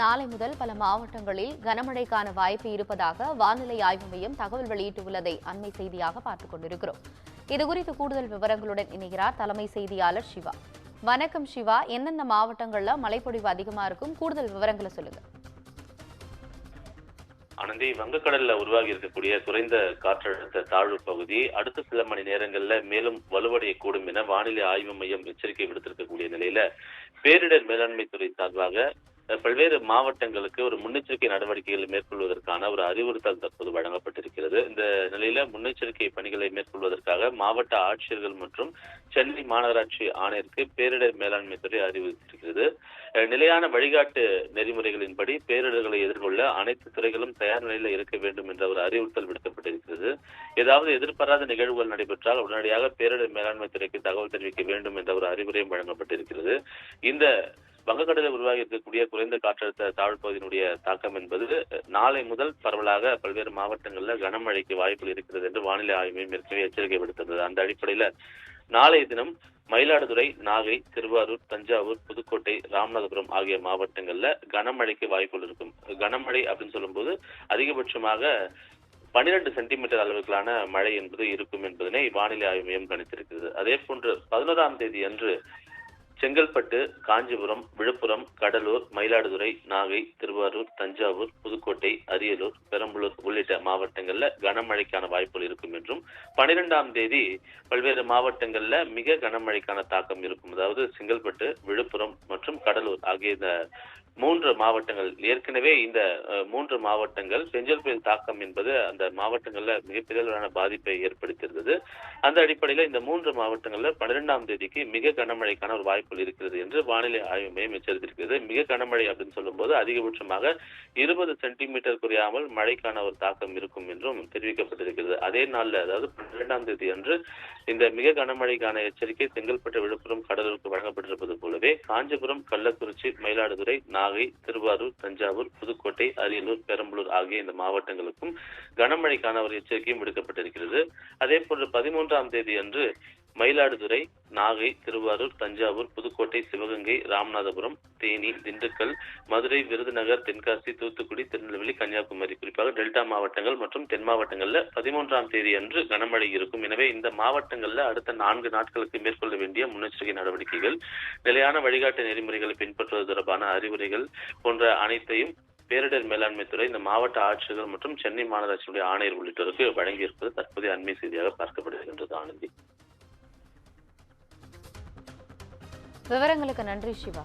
நாளை முதல் பல மாவட்டங்களில் கனமழைக்கான வாய்ப்பு இருப்பதாக வானிலை ஆய்வு மையம் தகவல் வெளியிட்டுள்ளதை அண்மை செய்தியாக பார்த்துக் கொண்டிருக்கிறோம். இதுகுறித்து கூடுதல் விவரங்களுடன் இணைகிறார் தலைமை செய்தியாளர் சிவா. வணக்கம் சிவா, எந்தெந்த மாவட்டங்கள்ல மழைப்பொழிவு அதிகமா இருக்கும், கூடுதல் விவரங்களை சொல்லுங்க. ஆனந்தி, வங்கக்கடல்ல உருவாகி இருக்கக்கூடிய குறைந்த காற்றழுத்த தாழ்வு பகுதி அடுத்த சில மணி நேரங்கள்ல மேலும் வலுவடையக்கூடும் என வானிலை ஆய்வு மையம் எச்சரிக்கை விடுத்திருக்கக்கூடிய நிலையில பேரிடர் மேலாண்மை துறை சார்பாக பல்வேறு மாவட்டங்களுக்கு ஒரு முன்னெச்சரிக்கை நடவடிக்கைகளை மேற்கொள்வதற்கான ஒரு அறிவுறுத்தல் தற்போது வழங்கப்பட்டிருக்கிறது. இந்த நிலையில முன்னெச்சரிக்கை பணிகளை மேற்கொள்வதற்காக மாவட்ட ஆட்சியர்கள் மற்றும் சென்னை மாநகராட்சி ஆணையருக்கு பேரிடர் மேலாண்மை துறை அறிவுறுத்திருக்கிறது. நிலையான வழிகாட்டு நெறிமுறைகளின்படி பேரிடர்களை எதிர்கொள்ள அனைத்து துறைகளும் தயார் நிலையில இருக்க வேண்டும் என்ற ஒரு அறிவுறுத்தல் விடுக்கப்பட்டிருக்கிறது. ஏதாவது எதிர்பாராத நிகழ்வுகள் நடைபெற்றால் உடனடியாக பேரிடர் மேலாண்மை துறைக்கு தகவல் தெரிவிக்க வேண்டும் என்ற ஒரு அறிவுரையும் வழங்கப்பட்டிருக்கிறது. இந்த வங்கக்கடலில் உருவாகி இருக்கக்கூடிய குறைந்த காற்றழுத்த தாழ்வு பகுதியினுடைய தாக்கம் என்பது நாளை முதல் பரவலாக பல்வேறு மாவட்டங்களில் கனமழைக்கு வாய்ப்புகள் இருக்கிறது என்று வானிலை ஆய்வு மையம் ஏற்கனவே எச்சரிக்கை விடுத்திருந்தது. அந்த அடிப்படையில நாளைய தினம் மயிலாடுதுறை, நாகை, திருவாரூர், தஞ்சாவூர், புதுக்கோட்டை, ராமநாதபுரம் ஆகிய மாவட்டங்கள்ல கனமழைக்கு வாய்ப்புகள் இருக்கும். கனமழை அப்படின்னு சொல்லும்போது அதிகபட்சமாக 12 சென்டிமீட்டர் அளவுக்கான மழை என்பது இருக்கும் என்பதனை வானிலை ஆய்வு மையம் கணித்திருக்கிறது. அதே போன்று 11ஆம் தேதி அன்று செங்கல்பட்டு, காஞ்சிபுரம், விழுப்புரம், கடலூர், மயிலாடுதுறை, நாகை, திருவாரூர், தஞ்சாவூர், புதுக்கோட்டை, அரியலூர், பெரம்பலூர் உள்ளிட்ட மாவட்டங்கள்ல கனமழைக்கான வாய்ப்புகள் இருக்கும் என்றும் 12ஆம் தேதி பல்வேறு மாவட்டங்கள்ல மிக கனமழைக்கான தாக்கம் இருக்கும். அதாவது செங்கல்பட்டு, விழுப்புரம் மற்றும் கடலூர் ஆகிய இந்த 3 மாவட்டங்கள், ஏற்கனவே இந்த 3 மாவட்டங்கள் பெஞ்சல் புயல் தாக்கம் என்பது அந்த மாவட்டங்கள்ல மிகப்பெரிய அளவிலான பாதிப்பை ஏற்படுத்தியிருந்தது. அந்த அடிப்படையில இந்த 3 மாவட்டங்கள்ல 12ஆம் தேதிக்கு மிக கனமழைக்கான ஒரு வாய்ப்புகள் இருக்கிறது என்று வானிலை ஆய்வு மையம் எச்சரித்திருக்கிறது. மிக கனமழை அப்படின்னு சொல்லும் போது அதிகபட்சமாக 20 சென்டிமீட்டர் குறையாமல் மழைக்கான ஒரு தாக்கம் இருக்கும் என்றும் தெரிவிக்கப்பட்டிருக்கிறது. அதே நாள்ல, அதாவது 12ஆம் தேதி அன்று இந்த மிக கனமழைக்கான எச்சரிக்கை செங்கல்பட்டு, விழுப்புரம், கடலூருக்கு வழங்கப்பட்டிருப்பது போலவே காஞ்சிபுரம், கள்ளக்குறிச்சி, மயிலாடுதுறை, நாகை, திருவாரூர், தஞ்சாவூர், புதுக்கோட்டை, அரியலூர், பெரம்பலூர் ஆகிய இந்த மாவட்டங்களுக்கும் கனமழைக்கான ஒரு எச்சரிக்கையும் விடுக்கப்பட்டிருக்கிறது. அதே போன்று 13ஆம் தேதி அன்று மயிலாடுதுறை, நாகை, திருவாரூர், தஞ்சாவூர், புதுக்கோட்டை, சிவகங்கை, ராமநாதபுரம், தேனி, திண்டுக்கல், மதுரை, விருதுநகர், தென்காசி, தூத்துக்குடி, திருநெல்வேலி, கன்னியாகுமரி குறிப்பாக டெல்டா மாவட்டங்கள் மற்றும் தென் மாவட்டங்கள்ல 13ஆம் தேதி அன்று கனமழை இருக்கும். எனவே இந்த மாவட்டங்கள்ல அடுத்த 4 நாட்களுக்கு மேற்கொள்ள வேண்டிய முன்னெச்சரிக்கை நடவடிக்கைகள், நிலையான வழிகாட்டு நெறிமுறைகளை பின்பற்றுவது தொடர்பான அறிவுரைகள் போன்ற அனைத்தையும் பேரிடர் மேலாண்மை துறை, இந்த மாவட்ட ஆட்சியர்கள் மற்றும் சென்னை மாநகராட்சியுடைய ஆணையர் உள்ளிட்டோருக்கு வழங்கியிருப்பது தற்போதைய அண்மை செய்தியாக பார்க்கப்படுகின்றது. ஆனந்தி, விவரங்களுக்கு நன்றி சிவா.